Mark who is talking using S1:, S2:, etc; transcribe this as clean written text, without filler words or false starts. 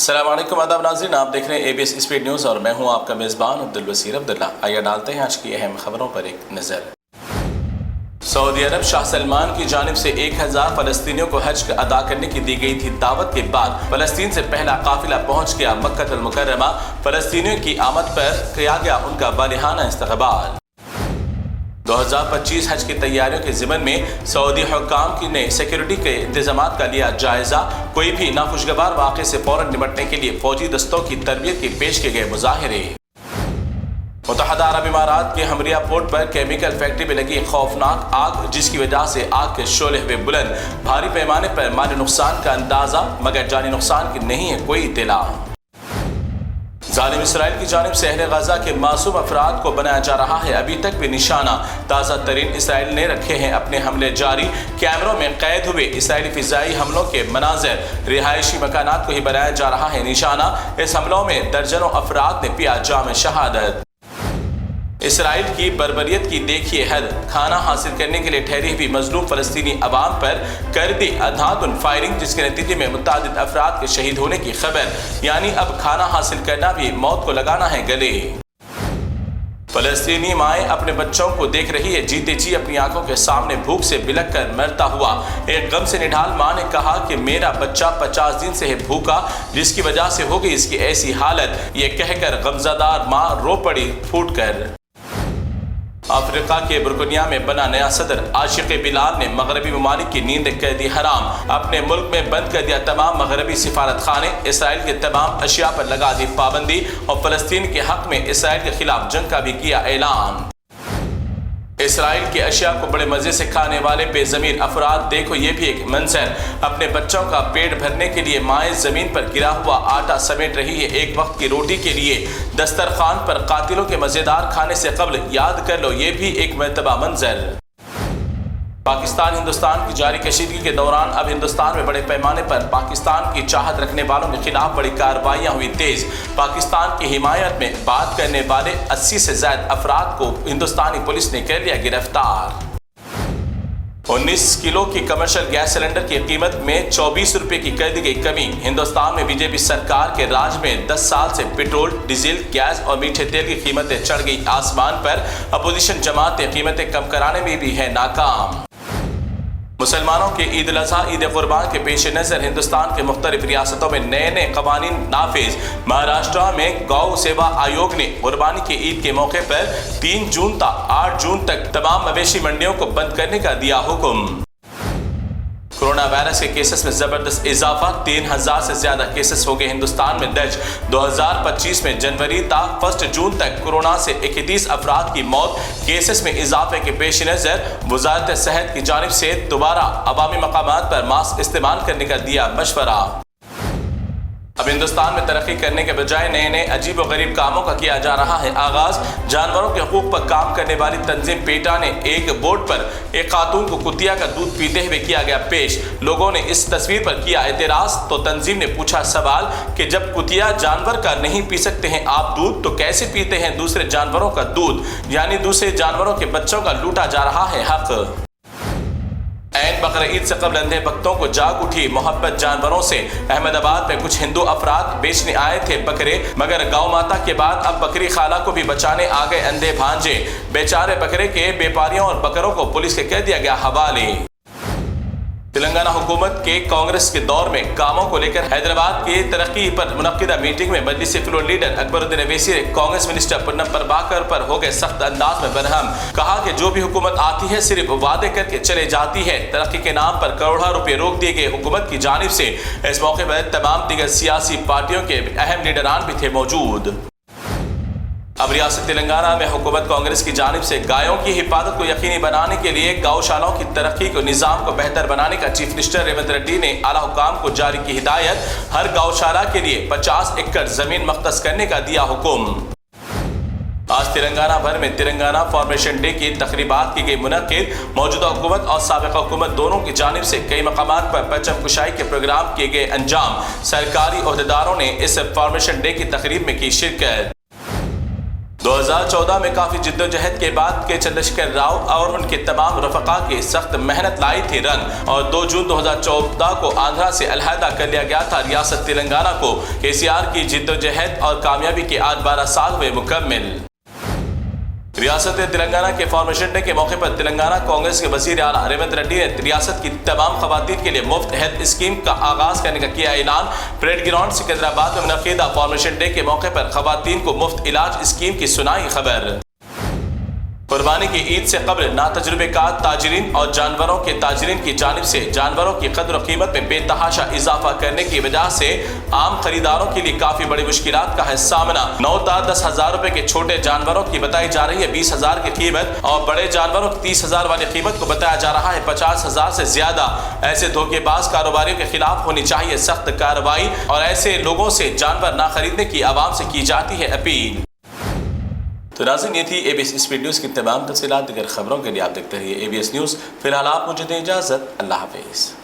S1: السلام علیکم آداب ناظرین، آپ دیکھ رہے ہیں ABS اسپیڈ نیوز اور میں ہوں آپ کا میزبان عبدالبصیر عبداللہ۔ آئیے ڈالتے ہیں آج کی اہم خبروں پر ایک نظر۔ سعودی عرب شاہ سلمان کی جانب سے 1000 فلسطینیوں کو حج ادا کرنے کی دی گئی تھی دعوت کے بعد فلسطین سے پہلا قافلہ پہنچ گیا مکہ المکرمہ۔ فلسطینیوں کی آمد پر کیا گیا ان کا بالغانہ استقبال۔ 2025 حج کی تیاریوں کے ضمن میں سعودی حکام نے سیکیورٹی کے انتظامات کا لیا جائزہ۔ کوئی بھی ناخوشگوار واقعے سے فوراً نمٹنے کے لیے فوجی دستوں کی تربیت کی پیش کیے گئے مظاہرے۔ متحدہ عرب امارات کے ہمریہ پورٹ پر کیمیکل فیکٹری میں لگی خوفناک آگ، جس کی وجہ سے آگ کے شعلے ہوئے بلند۔ بھاری پیمانے پر مالی نقصان کا اندازہ، مگر جانی نقصان کی نہیں ہے کوئی اطلاع۔ ظالم اسرائیل کی جانب سے اہل غزہ کے معصوم افراد کو بنایا جا رہا ہے ابھی تک بھی نشانہ۔ تازہ ترین اسرائیل نے رکھے ہیں اپنے حملے جاری۔ کیمروں میں قید ہوئے اسرائیلی فضائی حملوں کے مناظر، رہائشی مکانات کو ہی بنایا جا رہا ہے نشانہ۔ اس حملوں میں درجنوں افراد نے پیا جام شہادت۔ اسرائیل کی بربریت کی دیکھیے حد، کھانا حاصل کرنے کے لیے ٹھہری ہوئی مظلوم فلسطینی عوام پر کر دی اندھادھند فائرنگ، جس کے نتیجے میں متعدد افراد کے شہید ہونے کی خبر۔ یعنی اب کھانا حاصل کرنا بھی موت کو لگانا ہے گلے۔ فلسطینی مائیں اپنے بچوں کو دیکھ رہی ہے جیتے جی اپنی آنکھوں کے سامنے بھوک سے بلک کر مرتا ہوا۔ ایک غم سے نڈھال ماں نے کہا کہ میرا بچہ 50 دن سے ہے بھوکا، جس کی وجہ سے ہو گئی اس کی ایسی حالت۔ یہ کہہ کر غمزدار ماں رو پڑی پھوٹ کر۔ افریقہ کے برکینیا میں بنا نیا صدر عاشق بلال نے مغربی ممالک کی نیند کر دی حرام۔ اپنے ملک میں بند کر دیا تمام مغربی سفارت خانے، اسرائیل کے تمام اشیاء پر لگا دی پابندی، اور فلسطین کے حق میں اسرائیل کے خلاف جنگ کا بھی کیا اعلان۔ اسرائیل کے اشیاء کو بڑے مزے سے کھانے والے بے ضمیر افراد، دیکھو یہ بھی ایک منظر۔ اپنے بچوں کا پیٹ بھرنے کے لیے مائیں زمین پر گرا ہوا آٹا سمیٹ رہی ہے ایک وقت کی روٹی کے لیے۔ دسترخوان پر قاتلوں کے مزیدار کھانے سے قبل یاد کر لو یہ بھی ایک مرتبہ منظر۔ پاکستان ہندوستان کی جاری کشیدگی کے دوران اب ہندوستان میں بڑے پیمانے پر پاکستان کی چاہت رکھنے والوں کے خلاف بڑی کارروائیاں ہوئی تیز۔ پاکستان کی حمایت میں بات کرنے والے 80 سے زائد افراد کو ہندوستانی پولیس نے کر لیا گرفتار۔ 19 کلو کی کمرشل گیس سلنڈر کی قیمت میں 24 روپے کی کر دی گئی کمی۔ ہندوستان میں BJP سرکار کے راج میں 10 سال سے پیٹرول، ڈیزل، گیس اور میٹھے تیل کی قیمتیں چڑھ گئی آسمان پر۔ اپوزیشن جماعتیں قیمتیں کم کرانے میں بھی ہے ناکام۔ مسلمانوں کے عید الاضحیٰ عید قربان کے پیش نظر ہندوستان کے مختلف ریاستوں میں نئے قوانین نافذ۔ مہاراشٹرا میں گو سیوا آیوگ نے قربانی کی عید کے موقع پر 3 جون تا 8 جون تک تمام مویشی منڈیوں کو بند کرنے کا دیا حکم۔ کورونا وائرس کے کیسز میں زبردست اضافہ، 3000 سے زیادہ کیسز ہو گئے ہندوستان میں درج۔ 2025 میں جنوری تا 1 جون تک کورونا سے 31 افراد کی موت۔ کیسز میں اضافے کے پیش نظر وزارت صحت کی جانب سے دوبارہ عوامی مقامات پر ماسک استعمال کرنے کا دیا مشورہ۔ اب ہندوستان میں ترقی کرنے کے بجائے نئے عجیب و غریب کاموں کا کیا جا رہا ہے آغاز۔ جانوروں کے حقوق پر کام کرنے والی تنظیم پیٹا نے ایک بورڈ پر ایک خاتون کو کتیا کا دودھ پیتے ہوئے کیا گیا پیش۔ لوگوں نے اس تصویر پر کیا اعتراض تو تنظیم نے پوچھا سوال کہ جب کتیا جانور کا نہیں پی سکتے ہیں آپ دودھ، تو کیسے پیتے ہیں دوسرے جانوروں کا دودھ؟ یعنی دوسرے جانوروں کے بچوں کا لوٹا جا رہا ہے حق۔ عین بقرعید سے قبل اندھے بھکتوں کو جاگ اٹھی محبت جانوروں سے۔ احمد آباد میں کچھ ہندو افراد بیچنے آئے تھے بکرے، مگر گاؤں ماتا کے بعد اب بکری خالہ کو بھی بچانے آ گئے اندھے بھانجے۔ بیچارے بکرے کے بیپاریوں اور بکروں کو پولیس کے کر دیا گیا حوالے۔ تلنگانہ حکومت کے کانگریس کے دور میں کاموں کو لے کر حیدرآباد کی ترقی پر منعقدہ میٹنگ میں مجلس فلور لیڈر اکبر الدین اویسی نے کانگریس منسٹر پونم پربھاکر پر ہو گئے سخت انداز میں برہم۔ کہا کہ جو بھی حکومت آتی ہے صرف وعدے کر کے چلے جاتی ہے۔ ترقی کے نام پر کروڑوں روپے روک دیے گئے حکومت کی جانب سے۔ اس موقع پر تمام دیگر سیاسی پارٹیوں کے اہم لیڈران بھی تھے موجود۔ اب ریاست تلنگانہ میں حکومت کانگریس کی جانب سے گایوں کی حفاظت کو یقینی بنانے کے لیے گاؤشالوں کی ترقی کو نظام کو بہتر بنانے کا چیف منسٹر ریونت ریڈی نے اعلیٰ حکام کو جاری کی ہدایت۔ ہر گاؤشالہ کے لیے 50 ایکڑ زمین مختص کرنے کا دیا حکم۔ آج تلنگانہ بھر میں تلنگانہ فارمیشن ڈے کی تقریبات کی گئی منعقد۔ موجودہ حکومت اور سابقہ حکومت دونوں کی جانب سے کئی مقامات پر پرچم کشائی کے پروگرام کیے گئے انجام۔ سرکاری عہدیداروں نے اس فارمیشن ڈے کی تقریب میں کی شرکت۔ 2014 میں کافی جدوجہد کے بعد کے چندرشیکھر راؤ اور ان کے تمام رفقا کی سخت محنت لائی تھی رنگ، اور 2 جون 2014 کو آندھرا سے علیحدہ کر لیا گیا تھا ریاست تلنگانہ کو۔ KCR کی جدوجہد اور کامیابی کے آج 12 سال ہوئے مکمل۔ ریاست تلنگانہ کے فارمیشن ڈے کے موقع پر تلنگانہ کانگریس کے وزیر اعلیٰ ریونت ریڈی نے ریاست کی تمام خواتین کے لیے مفت ہیلتھ اسکیم کا آغاز کرنے کا کیا اعلان۔ پریڈ گراؤنڈ سکندرآباد میں منعقدہ فارمیشن ڈے کے موقع پر خواتین کو مفت علاج اسکیم کی سنائی خبر۔ قربانی کی عید سے قبل ناتجربہ کار تاجرین اور جانوروں کے تاجرین کی جانب سے جانوروں کی قدر و قیمت میں بے تحاشا اضافہ کرنے کی وجہ سے عام خریداروں کے لیے کافی بڑی مشکلات کا ہے سامنا۔ 9 تا 10,000 روپے کے چھوٹے جانوروں کی بتائی جا رہی ہے 20,000 کی قیمت، اور بڑے جانوروں کی 30,000 والی قیمت کو بتایا جا رہا ہے 50,000 سے زیادہ۔ ایسے دھوکے باز کاروباریوں کے خلاف ہونی چاہیے سخت کارروائی، اور ایسے لوگوں سے جانور نہ خریدنے کی عوام سے کی جاتی ہے اپیل۔ تو ناظرین، یہ تھی ABS اسپیڈ نیوز کی تمام تفصیلات۔ دیگر خبروں کے لیے آپ دیکھتے رہیے ABS نیوز۔ فی الحال آپ مجھے دیں اجازت، اللہ حافظ۔